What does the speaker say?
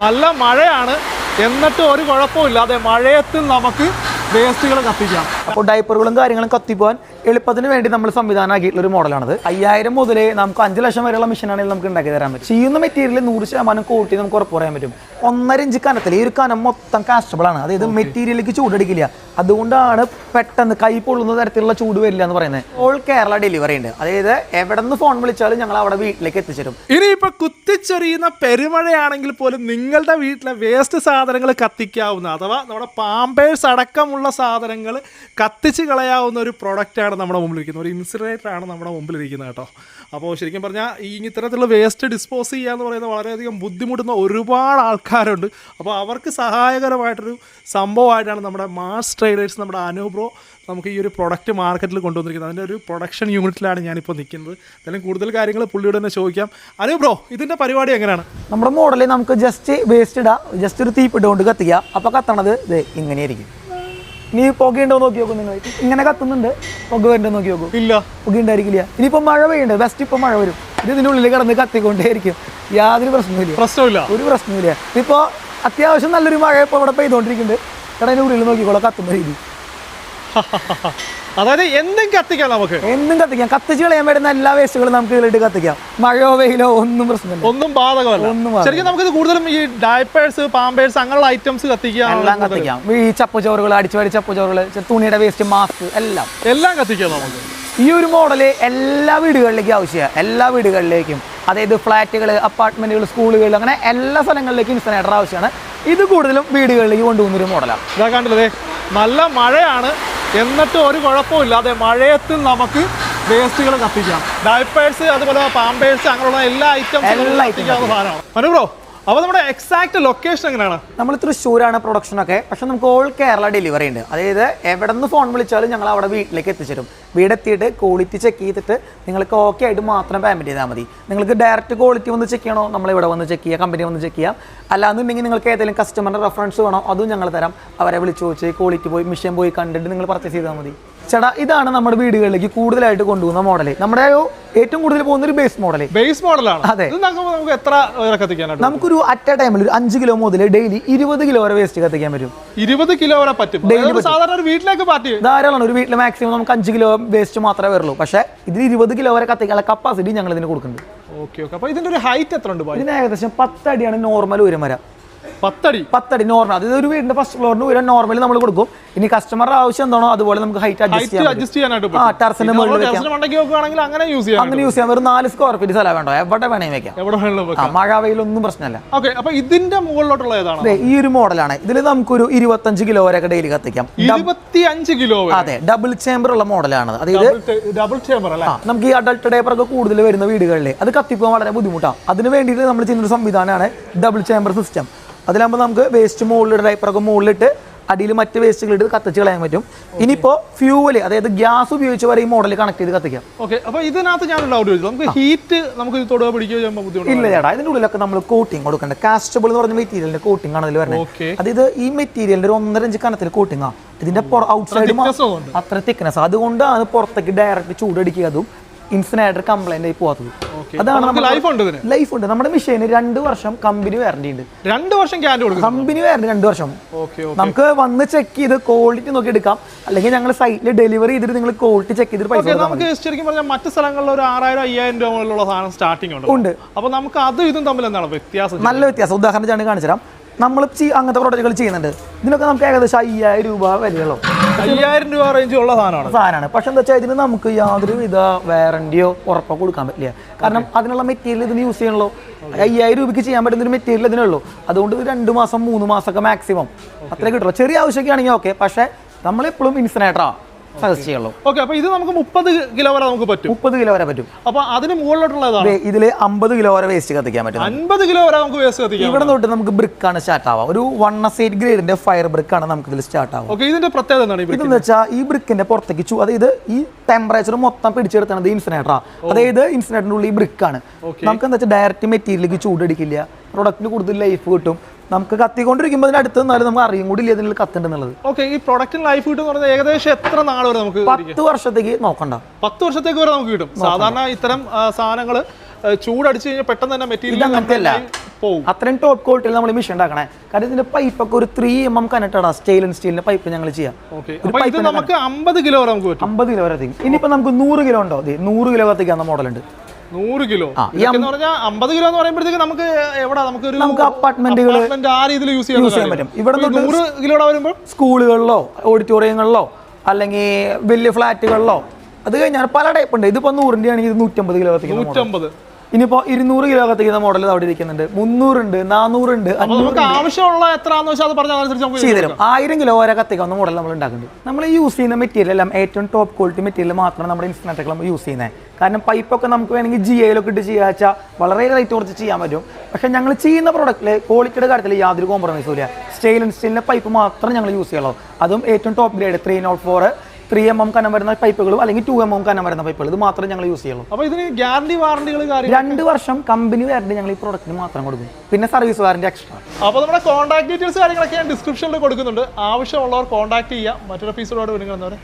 നല്ല മഴയാണ്, എന്നിട്ട് ഒരു കുഴപ്പമില്ലാതെ മഴയത്തിൽ നമുക്ക് വേസ്റ്റുകൾ കത്തിക്കാം. അപ്പോൾ ഡയപ്പറുകളും കാര്യങ്ങളും കത്തിപ്പോകാൻ എളുപ്പത്തിന് വേണ്ടി നമ്മൾ സംവിധാനമാക്കിയിട്ടുള്ള ഒരു മോഡലാണത്. 5000 മുതൽ നമുക്ക് 5 ലക്ഷം വരെയുള്ള മെഷീനാണെങ്കിൽ നമുക്ക് ഉണ്ടാക്കി തരാൻ പറ്റും. ചെയ്യുന്ന മെറ്റീരിയൽ 100% കൂട്ടി നമുക്ക് ഉറപ്പ് പറയാൻ പറ്റും. 1.5 ഇഞ്ച് കനത്തിൽ ഈ ഒരു കനം മൊത്തം കാസ്റ്റബിൾ ആണ്. അതായത് മെറ്റീരിയലിലേക്ക് ചൂടടിക്കില്ല. അതുകൊണ്ടാണ് പെട്ടെന്ന് കൈ പൊള്ളുന്ന തരത്തിലുള്ള ചൂട് വരില്ല എന്ന് പറയുന്നത്. ഓൾ കേരള ഡെലിവറി ഉണ്ട്. അതായത് എവിടെ നിന്ന് ഫോൺ വിളിച്ചാലും ഞങ്ങൾ അവിടെ വീട്ടിലേക്ക് എത്തിച്ചേരും. ഇനിയിപ്പോ കുത്തിച്ചൊരിയുന്ന പെരുമഴയാണെങ്കിൽ പോലും നിങ്ങളുടെ വീട്ടിലെ വേസ്റ്റ് സാധനങ്ങൾ കത്തിക്കാവുന്ന, അഥവാ നമ്മുടെ പാമ്പേഴ്സ് അടക്കമുള്ള സാധനങ്ങൾ കത്തിച്ച് കളയാവുന്ന ഒരു പ്രൊഡക്റ്റാണ് നമ്മുടെ മുമ്പിലിരിക്കുന്നത്. ഒരു ഇൻസിനറേറ്ററാണ് നമ്മുടെ മുമ്പിലിരിക്കുന്നത് കേട്ടോ. അപ്പോൾ ശരിക്കും പറഞ്ഞാൽ ഈ ഇത്തരത്തിലുള്ള വേസ്റ്റ് ഡിസ്പോസ് ചെയ്യുക എന്ന് പറയുന്നത് വളരെയധികം ബുദ്ധിമുട്ടുന്ന ഒരുപാട് ആൾക്കാരുണ്ട്. അപ്പോൾ അവർക്ക് സഹായകരമായിട്ടൊരു സംഭവമായിട്ടാണ് നമ്മുടെ മാസ് ട്രേഡേഴ്സ്, നമ്മുടെ അനുബ്രോ നമുക്ക് ഈ ഒരു പ്രൊഡക്റ്റ് മാർക്കറ്റിൽ കൊണ്ടുവന്നിരിക്കുന്നത്. അതിൻ്റെ ഒരു പ്രൊഡക്ഷൻ യൂണിറ്റിലാണ് ഞാനിപ്പോൾ നിൽക്കുന്നത്. എന്തായാലും കൂടുതൽ കാര്യങ്ങൾ പുള്ളിയോട് തന്നെ ചോദിക്കാം. അനുബ്രോ, ഇതിൻ്റെ പരിപാടി എങ്ങനെയാണ്? നമ്മുടെ മോഡലിൽ നമുക്ക് ജസ്റ്റ് വേസ്റ്റ് ഇടാം, ജസ്റ്റ് ഒരു തീപ്പിട്ട് കൊണ്ട് കത്തിക്കുക. അപ്പോൾ കത്തണത് ഇത് ഇങ്ങനെയായിരിക്കും. ഇനി പുകയുണ്ടോ നോക്കി നോക്കും. നിങ്ങൾ ഇങ്ങനെ കത്തുന്നുണ്ട്, പുക വരുന്നുണ്ടോ നോക്കി നോക്കൂ. ഇല്ല, പുക ഉണ്ടായിരിക്കില്ല. ഇനിയിപ്പോൾ മഴ പെയ്യുണ്ട്, ബെസ്റ്റ് ഇപ്പോൾ മഴ വരും. ഇതിനുള്ളിൽ കിടന്ന് കത്തിക്കൊണ്ടേയിരിക്കും. യാതൊരു പ്രശ്നമില്ല, ഒരു പ്രശ്നമില്ല. ഇപ്പോൾ അത്യാവശ്യം നല്ലൊരു മഴ ഇപ്പോൾ ഇവിടെ പെയ്തുകൊണ്ടിരിക്കുന്നുണ്ട്. കടയുടെ ഉള്ളിൽ നോക്കിക്കോളാം കത്തുന്ന രീതി. അതായത് എന്തും കത്തിക്കാം, നമുക്ക് എന്തും കത്തിക്കാം. കത്തിച്ച് കളയാൻ പറ്റുന്ന എല്ലാ വേസ്റ്റുകളും നമുക്ക് ഇതിലിട്ട് കത്തിക്കാം. മഴയോ വെയിലോ ഒന്നും പ്രശ്നമില്ല, ഒന്നും ബാധകമല്ല. ശരിക്കും നമുക്കിത് കൂടുതലും ഈ ഡയപ്പേഴ്സ്, പാമ്പേഴ്സ് അങ്ങനെയുള്ള ഐറ്റംസ് കത്തിക്കാം, എല്ലാം കത്തിക്കാം. ഈ ചപ്പുചോറുകൾ, അടിച്ചുവാരി ചപ്പുചോറുകൾ, തുണിയുടെ വേസ്റ്റ്, മാസ്ക് എല്ലാം കത്തിക്കാം നമുക്ക്. ഈ ഒരു മോഡല് എല്ലാ വീടുകളിലേക്കും ആവശ്യമാണ്. എല്ലാ വീടുകളിലേക്കും, അതായത് ഫ്ലാറ്റുകൾ, അപ്പാർട്ട്മെന്റുകൾ, സ്കൂളുകൾ, അങ്ങനെ എല്ലാ സ്ഥലങ്ങളിലേക്കും ഇൻസിനറേറ്റർ ആവശ്യമാണ്. ഇത് കൂടുതലും വീടുകളിലേക്ക് കൊണ്ടുപോകുന്നൊരു മോഡലാണ്. ഇതാ കണ്ടല്ലേ, നല്ല മഴയാണ്, എന്നിട്ട് ഒരു കുഴപ്പമില്ലാതെ മഴയത്തിൽ നമുക്ക് വേസ്റ്റുകൾ കത്തിക്കാം. ഡയപ്പേഴ്സ്, അതുപോലെ പാമ്പേഴ്സ്, അങ്ങനെയുള്ള എല്ലാ ഐറ്റംസും കത്തിക്കാവുന്ന സാധനമാണ്. അനുബ്രോ, അപ്പോൾ നമ്മുടെ എക്സാക്ട് ലൊക്കേഷൻ എങ്ങനെയാണ്? നമ്മൾ തൃശ്ശൂരാണ് പ്രൊഡക്ഷനൊക്കെ, പക്ഷെ നമുക്ക് ഓൾ കേരള ഡെലിവറി ഉണ്ട്. അതായത് എവിടെ നിന്ന് ഫോൺ വിളിച്ചാലും ഞങ്ങൾ അവിടെ വീട്ടിലേക്ക് എത്തിച്ചേരും. വീടെത്തിയിട്ട് ക്വാളിറ്റി ചെക്ക് ചെയ്തിട്ട് നിങ്ങൾക്ക് ഓക്കെ ആയിട്ട് മാത്രം പേയ്മെൻറ്റ് ചെയ്താൽ മതി. നിങ്ങൾക്ക് ഡയറക്റ്റ് ക്വാളിറ്റി വന്ന് ചെക്ക് ചെയ്യണോ, നമ്മളിവിടെ വന്ന് ചെക്ക് ചെയ്യുക, കമ്പനി വന്ന് ചെക്ക് ചെയ്യാം. അല്ലാന്നുണ്ടെങ്കിൽ നിങ്ങൾക്ക് ഏതെങ്കിലും കസ്റ്റമറിൻ്റെ റെഫറൻസ് വേണോ, അതും ഞങ്ങൾ തരാം. അവരെ വിളിച്ച് ചോദിച്ച് ക്വാളിറ്റി പോയി മിഷൻ പോയി കണ്ടിട്ട് നിങ്ങൾ പർച്ചേസ് ചെയ്താൽ മതി. ചേട്ടാ, ഇതാണ് നമ്മുടെ വീടുകളിലേക്ക് കൂടുതലായിട്ട് കൊണ്ടുപോകുന്ന മോഡല്. നമ്മുടെ ഏറ്റവും കൂടുതൽ പോകുന്ന ഒരു ബേസ് മോഡലാണ്. അതെ, നമുക്ക് എത്ര കത്തിക്കാനാണ്? നമുക്കൊരു അറ്റ് എ ടൈമിൽ ഒരു 5 കിലോ മുതൽ ഡെയിലി 20 കിലോ വരെ വേസ്റ്റ് കത്തിക്കാൻ പറ്റും. 20 കിലോ വരെ പറ്റും സാധാരണ ഒരു വീട്ടിലേക്ക് പാർട്ടി ധാരാളമാണ്. ഒരു വീട്ടിൽ മാക്സിമം നമുക്ക് 5 കിലോ വേസ്റ്റ് മാത്രമേ വരുള്ളൂ. പക്ഷേ ഇതിൽ 20 കിലോ വരെ കത്തിക്കാനുള്ള കപ്പാസിറ്റി ഞങ്ങൾ ഇതിന് കൊടുക്കുന്നുണ്ട്. ഓക്കെ. അപ്പോൾ ഇതിന്റെ ഒരു ഹൈറ്റ് എത്ര ഉണ്ട്? ഇതിന് ഏകദേശം 10 അടിയാണ് നോർമൽ ഉയരം വരാം. 10 അടി നോർമൽ. അതായത് ഒരു വീടിന്റെ ഫസ്റ്റ് ഫ്ലോറിന് ഉയരം നോർമലി നമ്മൾ കൊടുക്കും. ഇനി കസ്റ്റമറുടെ ആവശ്യം എന്താണോ അതുപോലെ നമുക്ക് ഹൈറ്റ് അഡ്ജസ്റ്റ് ചെയ്യാനായിട്ട് ടെറസിന്റെ മുകളിൽ അങ്ങനെ യൂസ് ചെയ്യാം. ഒരു 4 സ്ക്വയർ ഫീറ്റ് സ്ഥലം വേണ്ടോ, എവിടെ വേണമെങ്കിൽ വെക്കാം. മഴ വെയിലൊന്നും പ്രശ്നമല്ല. ഇതിന്റെ മുകളിലോട്ടുള്ള ഏതാണ്? ഈ ഒരു മോഡലാണ്. ഇതിൽ നമുക്കൊരു 25 കിലോ വരെ ഡെയിലി കത്തിക്കാം. 25 കിലോ? അതെ, ഡബിൾ ചേമ്പർ ഉള്ള മോഡലാണ്. അതായത് ഡബിൾ ചേമ്പർ അല്ല. നമുക്ക് ഈ അഡൾട്ട് ഡേപ്പർ ഒക്കെ കൂടുതൽ വരുന്ന വീടുകളിൽ അത് കത്തിപ്പോകാൻ വളരെ ബുദ്ധിമുട്ടാണ്. അതിന് വേണ്ടിയിട്ട് നമ്മൾ ചെയ്യുന്ന സംവിധാനമാണ് ഡബിൾ ചേമ്പർ സിസ്റ്റം. അതിലാകുമ്പോൾ നമുക്ക് വേസ്റ്റ് മുകളിലിട്ട് ഡൈപ്പറൊക്കെ മുകളിലിട്ട് അടിയിൽ മറ്റ് വേസ്റ്റുകളിട്ട് കത്തിച്ച് കളയാൻ പറ്റും. ഇനിയിപ്പോൾ ഫ്യൂവല്, അതായത് ഗ്യാസ് ഉപയോഗിച്ച് വരെ ഈ മോഡൽ കണക്ട് ചെയ്ത് കത്തിക്കാം. ഇതിനകത്ത് നമുക്ക് ഹീറ്റ് നമുക്ക് ഇല്ല ചേട്ടാ. ഇതിന്റെ ഉള്ളിലൊക്കെ നമ്മൾ കോട്ടിങ് കൊടുക്കേണ്ട. കാസ്റ്റബിൾ എന്ന് പറഞ്ഞ മെറ്റീരിയലിന്റെ കോട്ടിംഗ് ആണ് അതിൽ വരുന്നത്. അതായത് ഈ മെറ്റീരിയലിന്റെ ഒരു 1.5 ഇഞ്ച് കനത്തിൽ കോട്ടിംഗ് ആണ്. ഇതിന്റെ ഔട്ട്സൈഡ് അത്ര തിക്നെസ്, അതുകൊണ്ടാണ് പുറത്തേക്ക് ഡയറക്റ്റ് ചൂടടിക്കുക. അതും ഇൻസിനറേറ്റർ കംപ്ലൈന്റ് ആയി പോകാത്തത്. അതാണ് ലൈഫ് ഉണ്ട്. നമ്മുടെ മെഷീന് 2 വർഷം കമ്പനി വാറന്റി ഉണ്ട്. 2 വർഷം കമ്പനി വാറന്റി 2 വർഷം. നമുക്ക് വന്ന് ചെക്ക് ചെയ്ത് ക്വാളിറ്റി നോക്കി എടുക്കാം. അല്ലെങ്കിൽ ഞങ്ങൾ സൈറ്റിൽ ഡെലിവറി ചെയ്തിട്ട് നിങ്ങൾ ക്വാളിറ്റി ചെക്ക് ചെയ്തിട്ട് പൈസ ശരിക്കും പറഞ്ഞാൽ മറ്റ് സ്ഥലങ്ങളിൽ ഒരു 6000-5000 രൂപ സാധനം സ്റ്റാർട്ടിംഗ് ഉണ്ട്. അപ്പൊ നമുക്ക് അതും ഇതും തമ്മിൽ എന്താണ് വ്യത്യാസം? നല്ല വ്യത്യാസം. ഉദാഹരണം കാണിച്ചു തരാം. നമ്മൾ അങ്ങനത്തെ പ്രോഡക്റ്റുകൾ ചെയ്യുന്നുണ്ട്. ഇതിനൊക്കെ നമുക്ക് ഏകദേശം 5000 രൂപ വരെയുള്ളൂ. 5000 രൂപ റേഞ്ചുള്ള സാധനമാണ്. പക്ഷെ എന്താ വെച്ചാൽ ഇതിന് നമുക്ക് യാതൊരു വിധ വാറന്റിയോ ഉറപ്പോ കൊടുക്കാൻ പറ്റില്ല. കാരണം അതിനുള്ള മെറ്റീരിയൽ ഇതിന് യൂസ് ചെയ്യണല്ലോ. 5000 രൂപയ്ക്ക് ചെയ്യാൻ പറ്റുന്ന ഒരു മെറ്റീരിയൽ ഇതിനുള്ളൂ. അതുകൊണ്ട് 2 മാസം 3 മാസമൊക്കെ മാക്സിമം അത്രേ കിട്ടുള്ളൂ. ചെറിയ ആവശ്യമൊക്കെ ആണെങ്കിൽ ഓക്കെ. പക്ഷെ നമ്മളെപ്പോഴും ഇൻസിനറേറ്ററാണ് സജസ്റ്റ് ചെയ്യുള്ളൂ. അപ്പൊ ഇത് നമുക്ക് 30 കിലോ വരെ നമുക്ക് പറ്റും. 30 കിലോ വരെ പറ്റും. അപ്പൊ അതിന് മുകളിലോട്ടുള്ളതാണ്. ഇതിൽ 50 കിലോ വരെ വേസ്റ്റ് കത്തിക്കാൻ പറ്റും. 50 കിലോ വരെ നമുക്ക് വേസ്റ്റ് കത്തിക്കാം. ഇവിടെ തൊട്ട് നമുക്ക് ബ്രിക്കാണ് സ്റ്റാർട്ട് ആവുക. ഒരു 1S8 ഗ്രേഡിന്റെ ഫയർ ബ്രിക്കാണ് നമുക്ക് ഇതിൽ സ്റ്റാർട്ട് ആവുക. ഇതിന്റെ പ്രത്യേകത എന്താണ്? ഇതെന്ന് വെച്ചാൽ ഈ ബ്രിക്കിന്റെ പുറത്തേക്ക് അതായത് ഈ ടെമ്പറേച്ചർ മൊത്തം പിടിച്ചെടുത്തത് ഇൻസിനറേറ്ററാണ്. അതായത് ഇൻസിനറേറ്ററിന്റെ ഉള്ളിൽ ഈ ബ്രിക്കാണ്. നമുക്ക് എന്താ വെച്ചാൽ ഡയറക്റ്റ് മെറ്റീരിയലിലേക്ക് ചൂടടിക്കില്ല. പ്രൊഡക്റ്റിന് കൂടുതൽ ലൈഫ് കിട്ടും. നമുക്ക് കത്തിക്കൊണ്ടിരിക്കുമ്പോൾ അതിനടുത്ത് നിന്നാലും നമുക്ക് അറിയും കൂടി ഇല്ല ഇതിൽ കത്തുണ്ടെന്നുള്ളത്. ഈ പ്രൊഡക്റ്റിന് ലൈഫ് കിട്ടും എന്ന് പറഞ്ഞാൽ ഏകദേശം എത്ര നാൾ വരെ നമുക്ക്? 10 വർഷത്തേക്ക് നോക്കണ്ട. 10 വർഷത്തേക്ക് വരെ നമുക്ക് കിട്ടും. സാധാരണ ഇത്തരം സാധനങ്ങൾ ചൂടടിച്ചു കഴിഞ്ഞാൽ പെട്ടെന്ന് തന്നെ മെറ്റീരിയൽ പോവും. അത്രയും ടോപ്പ് ക്വാളിറ്റിയിൽ നമ്മൾ മിഷൻ ഉണ്ടാക്കണേ. കാരണം ഇതിന്റെ പൈപ്പൊക്കെ ഒരു 3 mm കനക്റ്റഡാ, സ്റ്റെയിൻലെസ് സ്റ്റീലിന്റെ പൈപ്പ് ഞങ്ങൾ ചെയ്യാം. ഇത് നമുക്ക് 50 കിലോ വരെ നമുക്ക് പറ്റും. 50 കിലോ വരെ എത്തിക്കും. ഇനിയിപ്പോ നമുക്ക് 100 കിലോ ഉണ്ടോ? 100 കിലോ കത്തിക്കാവുന്ന മോഡലുണ്ട്. 100 കിലോ എന്ന് പറഞ്ഞാൽ 50 കിലോ എന്ന് പറയുമ്പോഴത്തേക്ക് നമുക്ക് എവിടെ നമുക്ക് അപ്പാർട്ട്മെന്റുകൾ ആ രീതിയിൽ യൂസ് ചെയ്യാൻ പറ്റും. ഇവിടെ 100 കിലോടെ വരുമ്പോൾ സ്കൂളുകളിലോ ഓഡിറ്റോറിയങ്ങളിലോ അല്ലെങ്കിൽ വലിയ ഫ്ലാറ്റുകളിലോ അത് കഴിഞ്ഞാൽ പല ടൈപ്പ് ഉണ്ട്. ഇതിപ്പോ 100 ആണെങ്കിൽ 150 കിലോ കത്തിക്കുന്ന 150. ഇനിയിപ്പോ 200 കിലോ കത്തിക്കുന്ന മോഡൽ അവിടെ ഇരിക്കുന്നുണ്ട്. 300 ഉണ്ട്, 400 ഉണ്ട്. നമുക്ക് ആവശ്യമുള്ള എത്രയാണെന്ന് വെച്ചാൽ അത് പറഞ്ഞാൽ ചെയ്തുതരും. 1000 കിലോ വരെ കത്തിക്കാവുന്ന മോഡൽ നമ്മൾ ഉണ്ടാക്കുന്നുണ്ട്. നമ്മൾ യൂസ് ചെയ്യുന്ന മെറ്റീരിയൽ എല്ലാം ഏറ്റവും ടോപ്പ് ക്വാളിറ്റി മെറ്റീരിയൽ മാത്രമാണ് നമ്മുടെ ഇൻസ്റ്റൻറ്റ് നമ്മൾ യൂസ് ചെയ്യുന്നത്. കാരണം പൈപ്പൊക്കെ നമുക്ക് വേണമെങ്കിൽ GI-ലൊക്കെ ഇട്ട് ചെയ്യാ വെച്ചാൽ വളരെ റേറ്റ് കുറച്ച് ചെയ്യാൻ പറ്റും. പക്ഷെ ഞങ്ങൾ ചെയ്യുന്ന പ്രോഡക്റ്റിൽ ക്വാളിറ്റിയുടെ കാര്യത്തിൽ യാതൊരു കോംപ്രമൈസും ഇല്ല. സ്റ്റെയിൻലെസ് സ്റ്റീലിന്റെ പൈപ്പ് മാത്രം ഞങ്ങൾ യൂസ് ചെയ്യുള്ളൂ. അതും ഏറ്റവും ടോപ്പ് ഗ്രേഡ് 304 3 mm കനം വരുന്ന പൈപ്പുകളും അല്ലെങ്കിൽ 2 mm കനം വരുന്ന പൈപ്പുകൾ ഇത് മാത്രമേ ഞങ്ങൾ യൂസ് ചെയ്യുള്ളൂ. അപ്പോൾ ഇതിന് ഗ്യാരണ്ടി വാറണ്ടികൾ 2 വർഷം കമ്പനി വാറണ്ടി ഞങ്ങൾ ഈ പ്രോഡക്റ്റിന് മാത്രം കൊടുക്കും. പിന്നെ സർവീസ് വാറണ്ടി എക്സ്ട്രാ. അപ്പോൾ നമ്മുടെ കോൺടാക്ട് ഡീറ്റെയിൽസ് കാര്യങ്ങളൊക്കെ ഞാൻ ഡിസ്ക്രിപ്ഷനിൽ കൊടുക്കുന്നുണ്ട്. ആവശ്യമുള്ളവർ കോൺടാക്ട് ചെയ്യുക. മറ്റൊരു എപ്പിസോഡോട് വരുന്നവരെ